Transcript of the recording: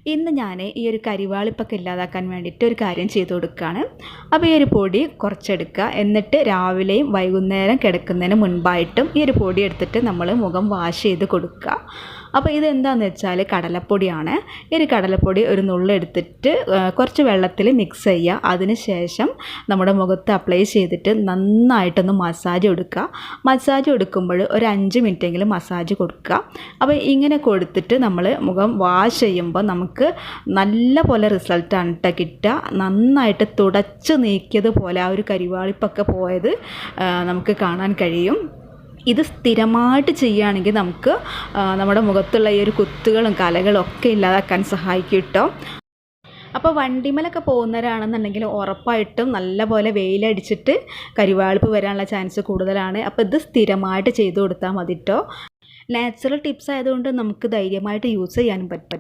ഇന്ന് ഞാൻ ഈ ഒരു കരിവാളിപ്പൊക്കെ ഇല്ലാതാക്കാൻ വേണ്ടിയിട്ട് ഒരു കാര്യം ചെയ്ത് കൊടുക്കുകയാണ്. അപ്പോൾ ഈ ഒരു പൊടി കുറച്ചെടുക്കുക. എന്നിട്ട് രാവിലെയും വൈകുന്നേരം കിടക്കുന്നതിന് മുൻപായിട്ടും ഈ ഒരു പൊടി എടുത്തിട്ട് നമ്മൾ മുഖം വാഷ് ചെയ്ത് കൊടുക്കുക. അപ്പോൾ ഇതെന്താണെന്ന് വെച്ചാൽ കടലപ്പൊടിയാണ്. ഈ ഒരു കടലപ്പൊടി ഒരു നുള്ളെടുത്തിട്ട് കുറച്ച് വെള്ളത്തിൽ മിക്സ് ചെയ്യുക. അതിന് ശേഷം നമ്മുടെ മുഖത്ത് അപ്ലൈ ചെയ്തിട്ട് നന്നായിട്ടൊന്ന് മസാജ് കൊടുക്കുക. മസാജ് കൊടുക്കുമ്പോൾ ഒരു 5 മിനിറ്റെങ്കിലും മസാജ് കൊടുക്കുക. അപ്പോൾ ഇങ്ങനെ കൊടുത്തിട്ട് നമ്മൾ മുഖം വാഷ് ചെയ്യുമ്പോൾ നമുക്ക് നല്ല പോലെ റിസൾട്ടാണ് കിട്ടുക. നന്നായിട്ട് തുടച്ച് നീക്കിയതുപോലെ ആ ഒരു കരിവാളിപ്പൊക്കെ പോയത് നമുക്ക് കാണാൻ കഴിയും. ഇത് സ്ഥിരമായിട്ട് ചെയ്യുകയാണെങ്കിൽ നമുക്ക് നമ്മുടെ മുഖത്തുള്ള ഈ ഒരു കുത്തുകളും കലകളും ഒക്കെ ഇല്ലാതാക്കാൻ സഹായിക്കും കേട്ടോ. അപ്പോൾ വണ്ടിമേലൊക്കെ പോകുന്നവരാണെന്നുണ്ടെങ്കിൽ ഉറപ്പായിട്ടും നല്ലപോലെ വെയിലടിച്ചിട്ട് കരിവാളിപ്പ് വരാനുള്ള ചാൻസ് കൂടുതലാണ്. അപ്പോൾ ഇത് സ്ഥിരമായിട്ട് ചെയ്ത് കൊടുത്താൽ മതി കേട്ടോ. നാച്ചുറൽ ടിപ്സ് ആയതുകൊണ്ട് നമുക്ക് ധൈര്യമായിട്ട് യൂസ് ചെയ്യാനും പറ്റും.